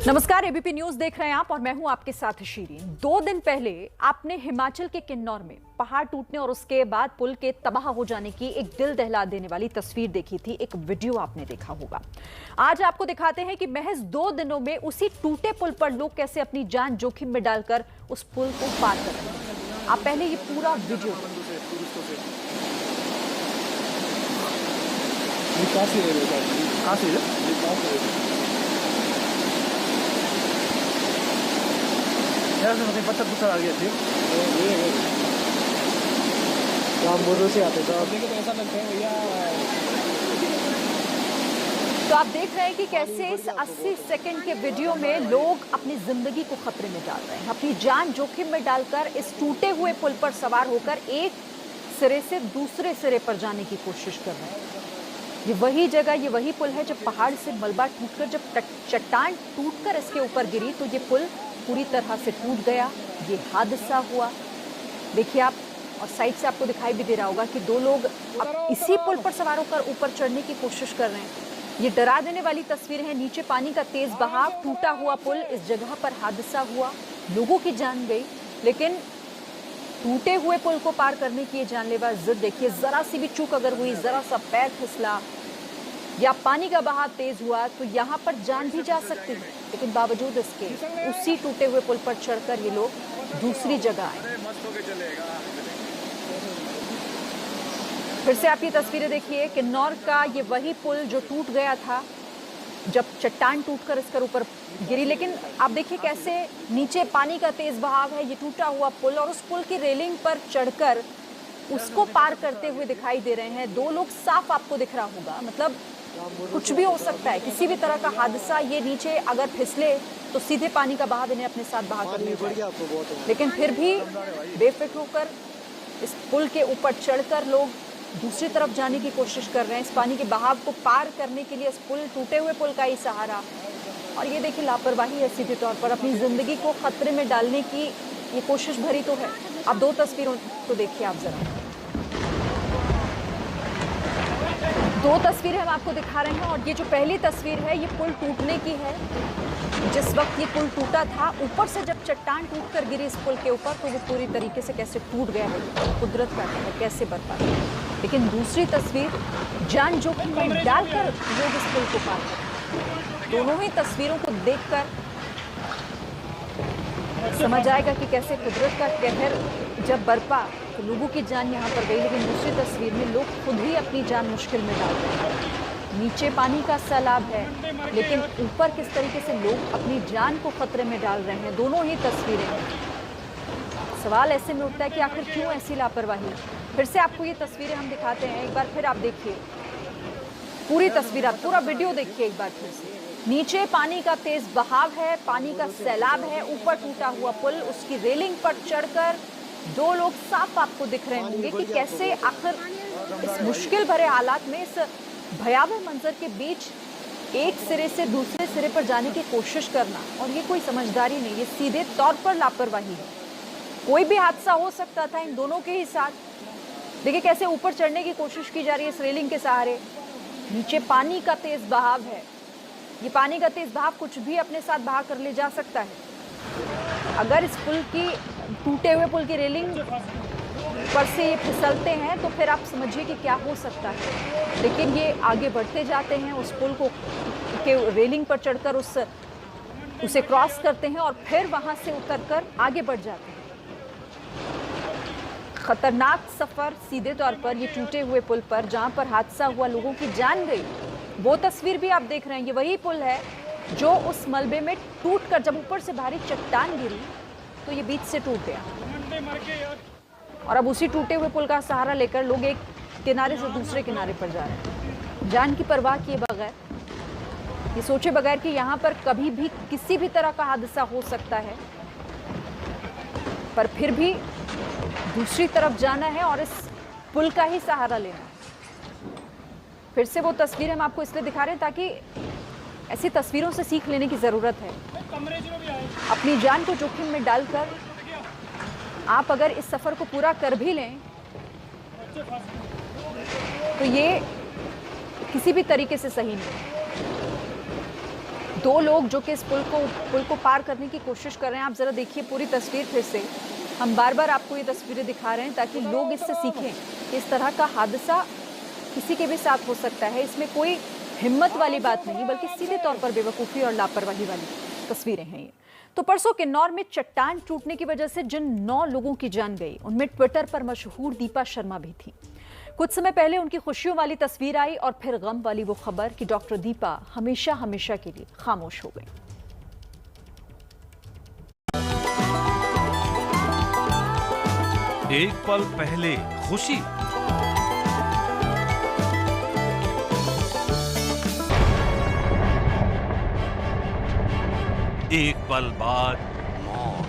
नमस्कार, ABP news देख रहे हैं आप और मैं हूं आपके साथ शीरीन। 2 दिन पहले आपने हिमाचल के किन्नौर में पहाड़ टूटने और उसके बाद पुल के तबाह हो जाने की एक दिल दहला देने वाली तस्वीर देखी थी, एक वीडियो आपने देखा होगा। आज आपको दिखाते हैं कि महज 2 दिनों में उसी टूटे पुल पर लोग कैसे अपनी जान जोखिम में डालकर उस पुल को पार कर रहे हैं। आप पहले ये पूरा वीडियो पत्थर आ गए थे बोर्डर से आते तो ऐसा लगता है भैया। तो आप देख रहे हैं कि कैसे इस 80 सेकंड के वीडियो में लोग अपनी जिंदगी को खतरे में डाल रहे हैं, अपनी जान जोखिम में डालकर इस टूटे हुए पुल पर सवार होकर एक सिरे से दूसरे सिरे पर जाने की कोशिश कर रहे हैं। ये वही जगह, ये वही पुल है जब पहाड़ से मलबा टूटकर, जब चट्टान टूटकर इसके ऊपर गिरी तो ये पुल पूरी तरह से टूट गया। ये हादसा हुआ, देखिए आप, और साइड से आपको दिखाई भी दे रहा होगा कि 2 लोग अब इसी पुल पर सवार होकर ऊपर चढ़ने की कोशिश कर रहे हैं। ये डरा देने वाली तस्वीर है। नीचे पानी का तेज बहाव, टूटा हुआ पुल, इस जगह पर हादसा हुआ, लोगों की जान गई। लेकिन टूटे हुए पुल को पार करने की ये जानलेवा जिद देखिए, जरा सी भी चूक अगर हुई, जरा सा पैर फिसला या पानी का बहाव तेज हुआ तो यहाँ पर जान भी जा सकती है। लेकिन बावजूद इसके उसी टूटे हुए पुल पर चढ़कर ये लोग दूसरी जगह आए। फिर से आप ये तस्वीरें देखिए, किन्नौर का ये वही पुल जो टूट गया था जब चट्टान टूटकर इसके ऊपर गिरी। लेकिन आप देखिए कैसे नीचे पानी का तेज बहाव है, ये टूटा हुआ पुल, और उस पुल की रेलिंग पर चढ़कर उसको पार करते हुए दिखाई दे रहे हैं 2 लोग। साफ आपको दिख रहा होगा, मतलब कुछ भी हो सकता है, किसी भी तरह का हादसा। ये नीचे अगर फिसले तो सीधे पानी का बहाव इन्हें अपने साथ बहा कर ले जाए। लेकिन फिर भी बेफिक्र होकर इस पुल के ऊपर चढ़कर लोग दूसरी तरफ जाने की कोशिश कर रहे हैं, इस पानी के बहाव को पार करने के लिए इस पुल, टूटे हुए पुल का ही सहारा। और ये देखिए लापरवाही है, सीधे तौर पर अपनी जिंदगी को खतरे में डालने की ये कोशिश भरी तो है। अब 2 तस्वीरों को देखिए आप जरा। 2 तस्वीरें हम आपको दिखा रहे हैं और ये जो पहली तस्वीर है ये पुल टूटने की है। जिस वक्त ये पुल टूटा था, ऊपर से जब चट्टान टूटकर गिरी इस पुल के ऊपर तो वो पूरी तरीके से कैसे टूट गया है, कुदरत का है, कैसे बर्बाद है। लेकिन दूसरी तस्वीर, जान जोखिम में डालकर लोग इस पुल को पार करते। दोनों ही तस्वीरों को देखकर समझ आएगा कि कैसे कुदरत का कहर जब बरपा तो लोगों की जान यहाँ पर गई। लेकिन दूसरी तस्वीर में लोग खुद ही अपनी जान मुश्किल में डाल रहे हैं। नीचे पानी का सैलाब है, लेकिन ऊपर किस तरीके से लोग अपनी जान को खतरे में डाल रहे हैं, दोनों ही तस्वीरें हैं। सवाल ऐसे में उठता है कि आखिर क्यों ऐसी लापरवाही। फिर से आपको ये तस्वीरें हम दिखाते हैं, एक बार फिर आप देखिए पूरी तस्वीर, आप पूरा वीडियो देखिए एक बार फिर से। नीचे पानी का तेज बहाव है, पानी का सैलाब है, ऊपर टूटा हुआ पुल, उसकी रेलिंग पर चढ़कर 2 लोग साफ आपको दिख रहे होंगे कि कैसे आखिर इस मुश्किल भरे हालात में, इस भयावह मंजर के बीच एक सिरे से दूसरे सिरे पर जाने की कोशिश करना। और ये कोई समझदारी नहीं, ये सीधे तौर पर लापरवाही है। कोई भी हादसा हो सकता था इन दोनों के ही साथ। देखिए कैसे ऊपर चढ़ने की कोशिश की जा रही है इस रेलिंग के सहारे। नीचे पानी का तेज बहाव है, ये पानी का तेज बहाव कुछ भी अपने साथ बहा कर ले जा सकता है। अगर इस पुल की, टूटे हुए पुल की रेलिंग पर से ये फिसलते हैं तो फिर आप समझिए कि क्या हो सकता है। लेकिन ये आगे बढ़ते जाते हैं, उस पुल को के रेलिंग पर चढ़कर उसे क्रॉस करते हैं और फिर वहां से उतरकर आगे बढ़ जाते हैं। खतरनाक सफर सीधे तौर पर ये टूटे हुए पुल पर, जहां पर हादसा हुआ, लोगों की जान गई। वो तस्वीर भी आप देख रहे हैं, ये वही पुल है जो उस मलबे में टूटकर, जब ऊपर से भारी चट्टान गिरी तो ये बीच से टूट गया। और अब उसी टूटे हुए पुल का सहारा लेकर लोग एक किनारे से दूसरे किनारे पर जा रहे हैं, जान की परवाह किए बगैर, ये सोचे बगैर कि यहाँ पर कभी भी किसी भी तरह का हादसा हो सकता है, पर फिर भी दूसरी तरफ जाना है और इस पुल का ही सहारा लेना है। फिर से वो तस्वीर हम आपको इसलिए दिखा रहे हैं ताकि ऐसी तस्वीरों से सीख लेने की ज़रूरत है। अपनी जान को जोखिम में डालकर आप अगर इस सफ़र को पूरा कर भी लें तो ये किसी भी तरीके से सही नहीं। दो लोग जो कि इस पुल को पार करने की कोशिश कर रहे हैं। आप जरा देखिए पूरी तस्वीर फिर से। हम बार बार आपको ये तस्वीरें दिखा रहे हैं ताकि लोग इससे सीखें कि इस तरह का हादसा किसी के भी साथ हो सकता है। इसमें कोई हिम्मत वाली बात नहीं, बल्कि सीधे तौर पर बेवकूफ़ी और लापरवाही वाली तस्वीरें हैं ये। तो परसों किन्नौर में चट्टान टूटने की वजह से जिन 9 लोगों की जान गई, उनमें ट्विटर पर मशहूर दीपा शर्मा भी थी। कुछ समय पहले उनकी खुशियों वाली तस्वीर आई और फिर गम वाली वो खबर कि डॉक्टर दीपा हमेशा हमेशा के लिए खामोश हो गई। एक पल पहले खुशी, एक पल बाद मौत।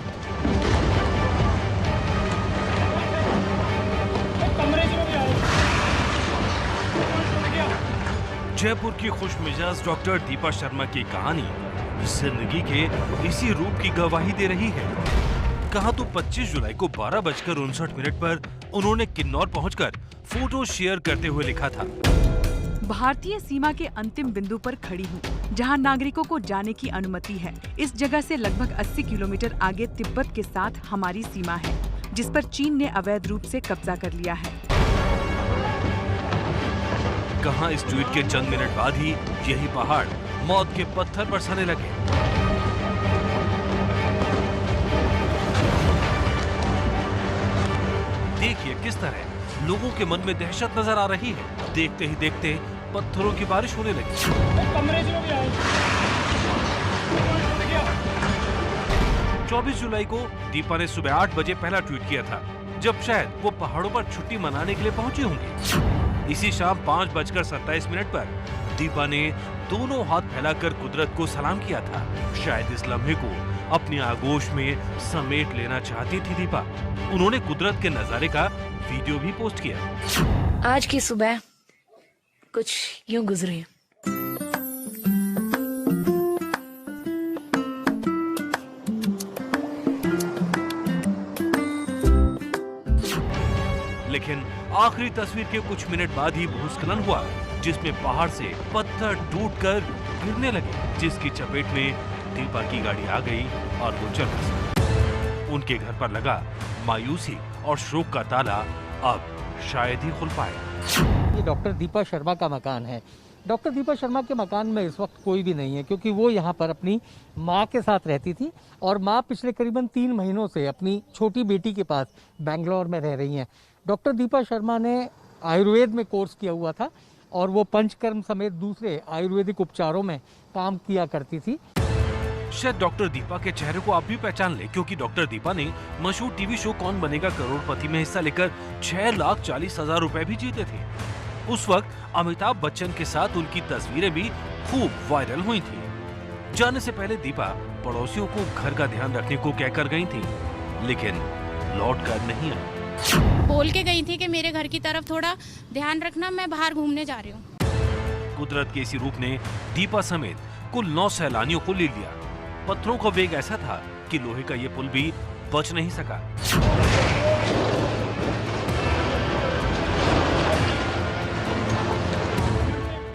जयपुर की खुशमिजाज डॉक्टर दीपा शर्मा की कहानी जिंदगी के इसी रूप की गवाही दे रही है। कहा तो 25 जुलाई को 12:59 पर उन्होंने किन्नौर पहुंचकर फोटो शेयर करते हुए लिखा था, भारतीय सीमा के अंतिम बिंदु पर खड़ी हूँ, जहाँ नागरिकों को जाने की अनुमति है। इस जगह से लगभग 80 किलोमीटर आगे तिब्बत के साथ हमारी सीमा है, जिस पर चीन ने अवैध रूप से कब्जा कर लिया है। कहा इस ट्वीट के चंद मिनट बाद ही यही पहाड़ मौत के पत्थर बरसाने लगे। देखिए किस तरह लोगों के मन में दहशत नजर आ रही है। देखते ही देखते पत्थरों की बारिश होने लगी। 24 जुलाई को दीपा ने सुबह 8 बजे पहला ट्वीट किया था, जब शायद वो पहाड़ों पर छुट्टी मनाने के लिए पहुंची होंगी। इसी शाम 5:27 पर दीपा ने दोनों हाथ फैलाकर कुदरत को सलाम किया था। शायद इस लम्हे को अपनी आगोश में समेट लेना चाहती थी दीपा। उन्होंने कुदरत के नजारे का वीडियो भी पोस्ट किया। आज की सुबह कुछ यूं गुजरी। लेकिन आखिरी तस्वीर के कुछ मिनट बाद ही भूस्खलन हुआ, जिसमें पहाड़ से पत्थर टूटकर गिरने लगे, जिसकी चपेट में दीपा की गाड़ी आ गई और वो चल बसी। उनके घर पर लगा मायूसी और शोक का ताला अब शायद ही खुल पाए। ये डॉक्टर दीपा शर्मा का मकान है। डॉक्टर दीपा शर्मा के मकान में इस वक्त कोई भी नहीं है, क्योंकि वो यहाँ पर अपनी माँ के साथ रहती थी और माँ पिछले करीबन 3 महीनों से अपनी छोटी बेटी के पास बेंगलोर में रह रही हैं। डॉक्टर दीपा शर्मा ने आयुर्वेद में कोर्स किया हुआ था और वो पंचकर्म समेत दूसरे आयुर्वेदिक उपचारों में काम किया करती थी। शायद डॉक्टर दीपा के चेहरे को आप भी पहचान ले, क्योंकि डॉक्टर दीपा ने मशहूर टीवी शो कौन बनेगा करोड़पति में हिस्सा लेकर 6,40,000 रुपए भी जीते थे। उस वक्त अमिताभ बच्चन के साथ उनकी तस्वीरें भी खूब वायरल हुई थी। जाने से पहले दीपा पड़ोसियों को घर का ध्यान रखने को कहकर गई थी, लेकिन लौट कर नहीं आई। बोल के गई थी कि मेरे घर की तरफ थोड़ा ध्यान रखना, मैं बाहर घूमने जा रही हूँ। कुदरत के इसी रूप ने दीपा समेत कुल 9 सैलानियों को ले लिया। पत्थरों का वेग ऐसा था कि लोहे का ये पुल भी बच नहीं सका।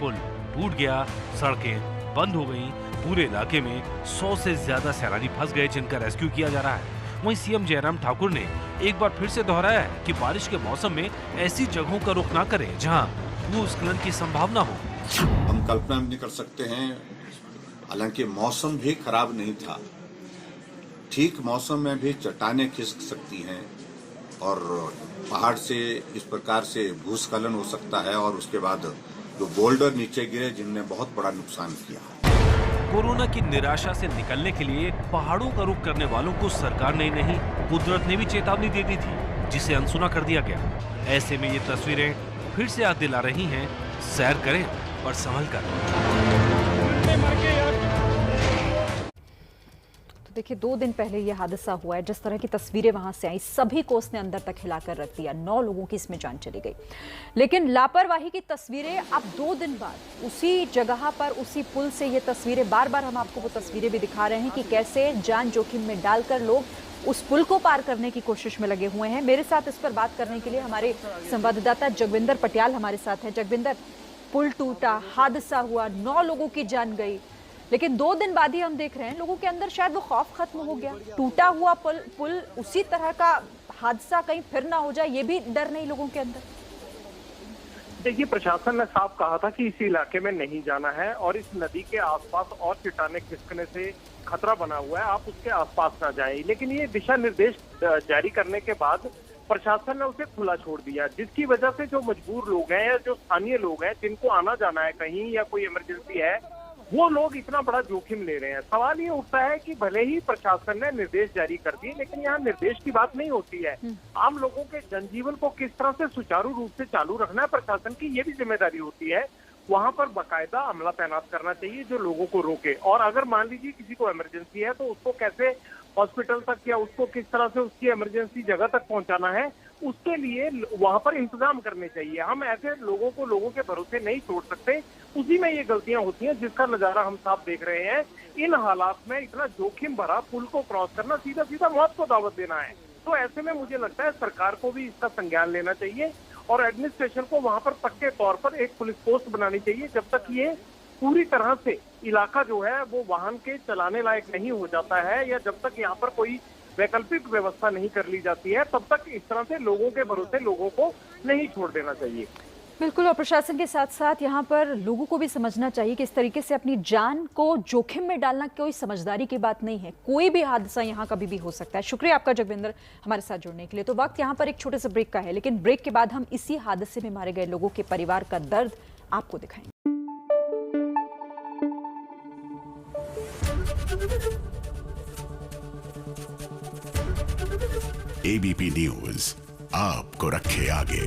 पुल टूट गया, सड़कें बंद हो गईं, पूरे इलाके में 100 से ज्यादा सैलानी फंस गए, जिनका रेस्क्यू किया जा रहा है। वहीं सीएम जयराम ठाकुर ने एक बार फिर से दोहराया है कि बारिश के मौसम में ऐसी जगहों का रुख ना करें जहां भूस्खलन की संभावना हो। हम कल्पना नहीं कर सकते हैं, हालांकि मौसम भी खराब नहीं था। ठीक मौसम में भी चट्टानें खिसक सकती हैं और पहाड़ से इस प्रकार से भूस्खलन हो सकता है और उसके बाद जो बोल्डर नीचे गिरे जिनने बहुत बड़ा नुकसान किया। कोरोना की निराशा से निकलने के लिए पहाड़ों का रुख करने वालों को सरकार ने नहीं, कुदरत ने भी चेतावनी दे दी थी, जिसे अनसुना कर दिया गया। ऐसे में ये तस्वीरें फिर से याद दिला रही हैं, सैर करें और संभल कर। तो देखिए 2 दिन पहले ये हादसा हुआ है। जिस तरह की तस्वीरें वहां से आई, सभी को उसने अंदर तक हिलाकर रख दिया। 9 लोगों की इसमें जान चली गई। लेकिन लापरवाही की तस्वीरें अब 2 दिन बाद उसी जगह पर, उसी पुल से ये तस्वीरें, बार बार हम आपको वो तस्वीरें भी दिखा रहे हैं कि कैसे जान जोखिम में डालकर लोग उस पुल को पार करने की कोशिश में लगे हुए हैं। मेरे साथ इस पर बात करने के लिए हमारे संवाददाता जगविंदर पटियाल हमारे साथ हैं। जगविंदर, पुल टूटा, हादसा हुआ, 9 लोगों की जान गई, लेकिन 2 दिन बाद ही हम देख रहे हैं लोगों के अंदर शायद वो खौफ खत्म हो गया। टूटा हुआ पुल उसी तरह का हादसा कहीं फिर ना हो जाए, ये भी डर नहीं लोगों के अंदर। देखिए, प्रशासन ने साफ कहा था कि इस इलाके में नहीं जाना है और इस नदी के आसपास और चट्टानें खिसकने से खतरा बना हुआ है, आप उसके आसपास ना जाएं। लेकिन ये दिशा निर्देश जारी करने के बाद प्रशासन ने उसे खुला छोड़ दिया, जिसकी वजह से जो मजबूर लोग हैं या जो स्थानीय लोग हैं जिनको आना जाना है कहीं या कोई इमरजेंसी है, वो लोग इतना बड़ा जोखिम ले रहे हैं। सवाल ये उठता है कि भले ही प्रशासन ने निर्देश जारी कर दिए, लेकिन यहाँ निर्देश की बात नहीं होती है। आम लोगों के जनजीवन को किस तरह से सुचारू रूप से चालू रखना है, प्रशासन की ये भी जिम्मेदारी होती है। वहां पर बाकायदा अमला तैनात करना चाहिए जो लोगों को रोके, और अगर मान लीजिए किसी को इमरजेंसी है तो उसको कैसे हॉस्पिटल तक या उसको किस तरह से उसकी इमरजेंसी जगह तक पहुंचाना है, उसके लिए वहां पर इंतजाम करने चाहिए। हम ऐसे लोगों को लोगों के भरोसे नहीं छोड़ सकते, उसी में ये गलतियां होती हैं जिसका नजारा हम साफ देख रहे हैं। इन हालात में इतना जोखिम भरा पुल को क्रॉस करना सीधा सीधा मौत को दावत देना है। तो ऐसे में मुझे लगता है सरकार को भी इसका संज्ञान लेना चाहिए और एडमिनिस्ट्रेशन को वहां पर पक्के तौर पर एक पुलिस पोस्ट बनानी चाहिए। जब तक ये पूरी तरह से इलाका जो है वो वाहन के चलाने लायक नहीं हो जाता है या जब तक यहाँ पर कोई वैकल्पिक व्यवस्था नहीं कर ली जाती है, तब तक इस तरह से लोगों के भरोसे लोगों को नहीं छोड़ देना चाहिए। बिल्कुल, और प्रशासन के साथ साथ यहाँ पर लोगों को भी समझना चाहिए कि इस तरीके से अपनी जान को जोखिम में डालना कोई समझदारी की बात नहीं है। कोई भी हादसा यहाँ कभी भी हो सकता है। शुक्रिया आपका जगविंदर हमारे साथ जुड़ने के लिए। तो वक्त यहाँ पर एक छोटे से ब्रेक का है, लेकिन ब्रेक के बाद हम इसी हादसे में मारे गए लोगों के परिवार का दर्द आपको दिखाएंगे। एबीपी न्यूज आपको रखे आगे।